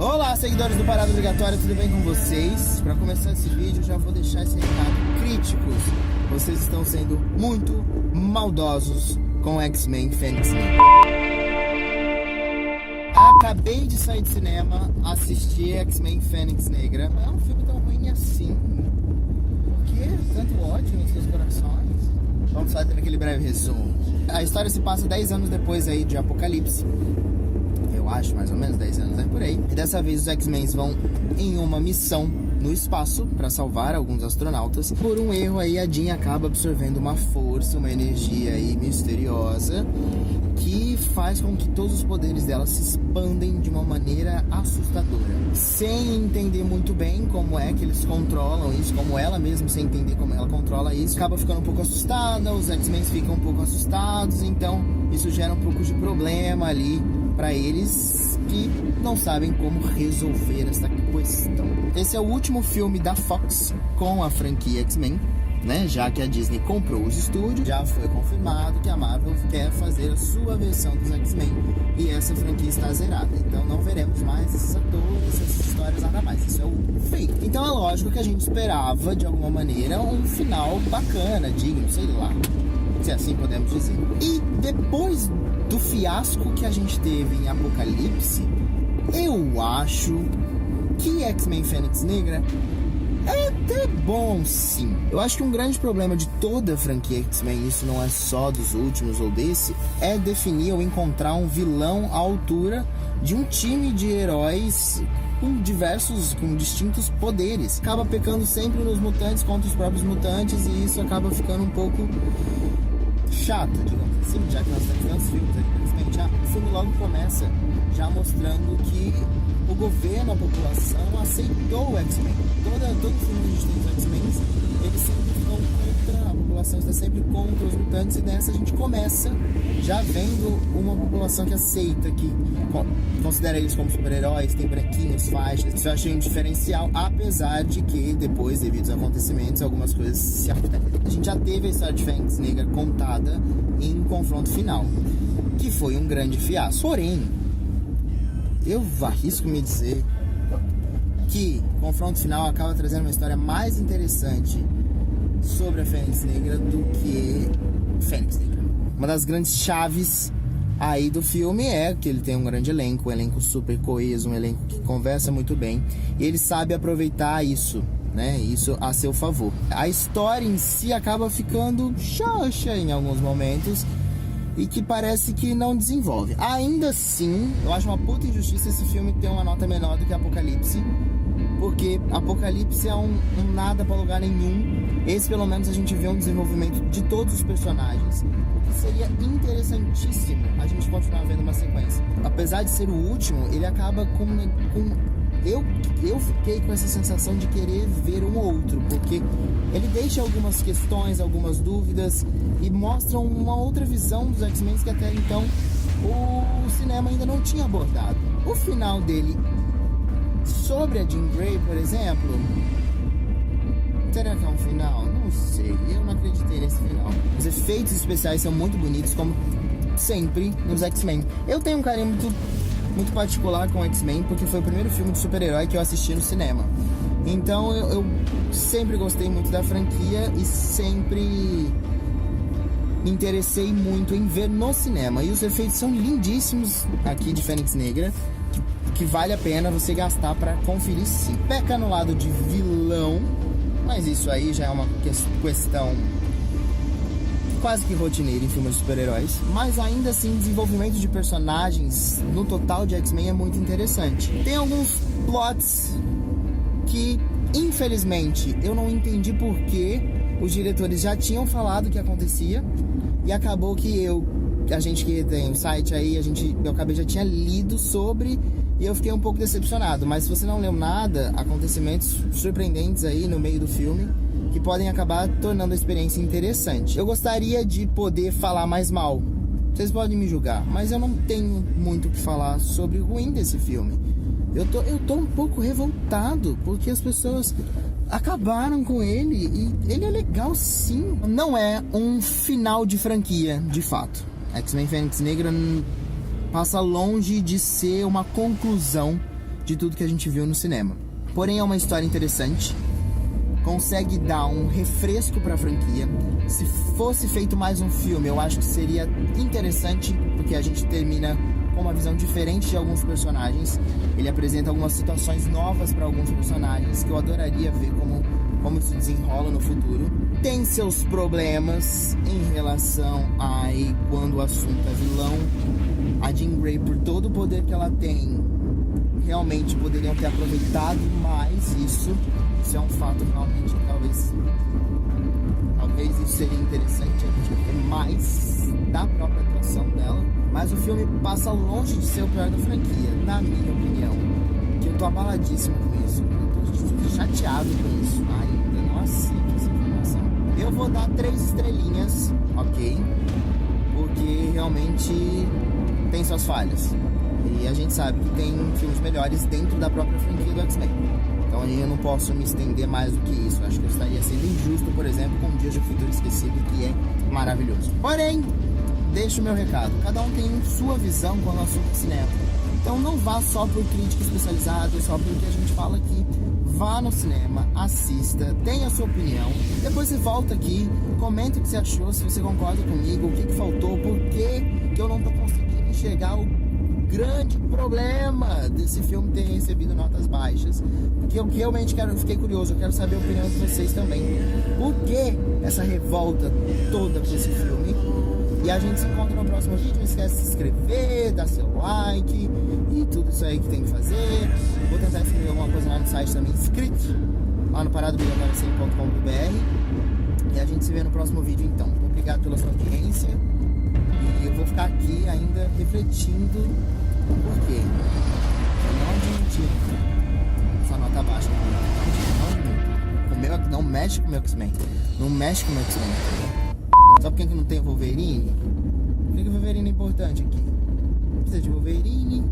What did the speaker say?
Olá, seguidores do Parada Obrigatória, tudo bem com vocês? Para começar esse vídeo, já vou deixar esse recado. Críticos, vocês estão sendo muito maldosos com X-Men Fênix Negra. Acabei de sair de cinema, assisti X-Men Fênix Negra. Não é um filme tão ruim assim. Por que tanto ódio nos seus corações? Vamos fazer aquele breve resumo. A história se passa 10 anos depois aí de Apocalipse. Eu acho, mais ou menos 10 anos, né, por aí. E dessa vez os X-Men vão em uma missão no espaço para salvar alguns astronautas. Por um erro aí, a Jean acaba absorvendo uma força, uma energia aí misteriosa que faz com que todos os poderes dela se expandem de uma maneira assustadora. Sem entender muito bem como é que eles controlam isso, como ela mesma, sem entender como ela controla isso, acaba ficando um pouco assustada, os X-Men ficam um pouco assustados, então isso gera um pouco de problema ali para eles que não sabem como resolver essa questão. Esse é o último filme da Fox com a franquia X-Men, né? Já que a Disney comprou os estúdios, já foi confirmado que a Marvel quer fazer a sua versão dos X-Men e essa franquia está zerada. Então não veremos mais esses atores, essas histórias, nada mais. Isso é o feito. Então é lógico que a gente esperava, de alguma maneira, um final bacana, digno, sei lá, se assim podemos dizer. E depois do fiasco que a gente teve em Apocalipse, eu acho que X-Men Fênix Negra é até bom, sim. Eu acho que um grande problema de toda a franquia X-Men, isso não é só dos últimos ou desse, é definir ou encontrar um vilão à altura de um time de heróis com distintos poderes. Acaba pecando sempre nos mutantes contra os próprios mutantes e isso acaba ficando um pouco chato, digamos assim, já que nós temos tantos filmes aqui, principalmente o filme logo começa já mostrando que o governo, a população aceitou o X-Men. Todo filme que a gente tem dos X-Men, eles sempre ficam contra, a população está sempre contra os mutantes, e nessa a gente começa já vendo uma população que aceita, que considera eles como super-heróis, tem branquinhos, faixas. Isso eu achei um diferencial, apesar de que depois, devido aos acontecimentos, algumas coisas se afetam. A gente já teve a história de Fênix Negra contada em um confronto final, que foi um grande fiasco. Porém, eu arrisco me dizer que o confronto final acaba trazendo uma história mais interessante sobre a Fênix Negra do que Fênix Negra. Uma das grandes chaves aí do filme é que ele tem um grande elenco, um elenco super coeso, um elenco que conversa muito bem, e ele sabe aproveitar isso, né? Isso a seu favor. A história em si acaba ficando xoxa em alguns momentos e que parece que não desenvolve. Ainda assim, eu acho uma puta injustiça esse filme ter uma nota menor do que Apocalipse, porque Apocalipse é um nada pra lugar nenhum. Esse, pelo menos, a gente vê um desenvolvimento de todos os personagens, o que seria interessantíssimo a gente continuar vendo uma sequência. Apesar de ser o último, ele acaba com eu fiquei com essa sensação de querer ver um outro, porque ele deixa algumas questões, algumas dúvidas e mostra uma outra visão dos X-Men que até então o cinema ainda não tinha abordado. O final dele sobre a Jean Grey, por exemplo, será que é um final? Não sei, eu não acreditei nesse final. Os efeitos especiais são muito bonitos, como sempre nos X-Men. Eu tenho um carinho muito particular com X-Men, porque foi o primeiro filme de super-herói que eu assisti no cinema. Então eu sempre gostei muito da franquia e sempre me interessei muito em ver no cinema. E os efeitos são lindíssimos aqui de Fênix Negra, que vale a pena você gastar para conferir, sim. Peca no lado de vilão, mas isso aí já é uma questão quase que rotineira em filmes de super-heróis. Mas ainda assim, o desenvolvimento de personagens no total de X-Men é muito interessante. Tem alguns plots que, infelizmente, eu não entendi por que os diretores já tinham falado que acontecia, e acabou que a gente que tem um site aí, eu já tinha lido sobre, e eu fiquei um pouco decepcionado. Mas se você não leu nada, acontecimentos surpreendentes aí no meio do filme que podem acabar tornando a experiência interessante. Eu gostaria de poder falar mais mal, vocês podem me julgar, mas eu não tenho muito o que falar sobre o ruim desse filme. Eu tô um pouco revoltado, porque as pessoas acabaram com ele, e ele é legal sim. Não é um final de franquia, de fato. X-Men Fênix Negra passa longe de ser uma conclusão de tudo que a gente viu no cinema. Porém, é uma história interessante, consegue dar um refresco para a franquia. Se fosse feito mais um filme, eu acho que seria interessante, porque a gente termina com uma visão diferente de alguns personagens. Ele apresenta algumas situações novas para alguns personagens que eu adoraria ver como isso desenrola no futuro. Tem seus problemas em relação a quando o assunto é vilão. A Jean Grey, por todo o poder que ela tem, realmente poderiam ter aproveitado mais isso. Isso é um fato realmente que talvez isso seria interessante a gente ver mais da própria atuação dela. Mas o filme passa longe de ser o pior da franquia, na minha opinião. Que eu tô abaladíssimo com isso. Eu tô chateado com isso. Ainda não aceito essa informação. Eu vou dar 3 estrelinhas, ok? Porque realmente tem suas falhas. E a gente sabe que tem filmes melhores dentro da própria franquia do X-Men. Então eu não posso me estender mais do que isso. Acho que eu estaria sendo injusto, por exemplo, com Dias de Futuro Esquecido, que é maravilhoso. Porém, deixo o meu recado. Cada um tem sua visão quando o assunto é cinema. Então não vá só por crítica especializada, só pelo que a gente fala aqui. Vá no cinema, assista, tenha a sua opinião. Depois você volta aqui, comenta o que você achou, se você concorda comigo, o que faltou, por que eu não tô conseguindo enxergar o grande problema desse filme ter recebido notas baixas. Porque eu realmente fiquei curioso, eu quero saber a opinião de vocês também. Por que essa revolta toda com esse filme? E a gente se encontra no próximo vídeo. Não esquece de se inscrever, dar seu like e tudo isso aí que tem que fazer. Vou tentar escrever alguma coisa lá no site também, inscrito lá no paradobilionário100.com.br. E a gente se vê no próximo vídeo então. Obrigado pela sua audiência. E eu vou ficar aqui ainda refletindo por quê. Eu não admiti essa nota baixa. Não mexe com o meu X-Men. Não mexe com o meu X-Men. Sabe quem que não tem Wolverine? Por que o Wolverine é importante aqui? Precisa de Wolverine.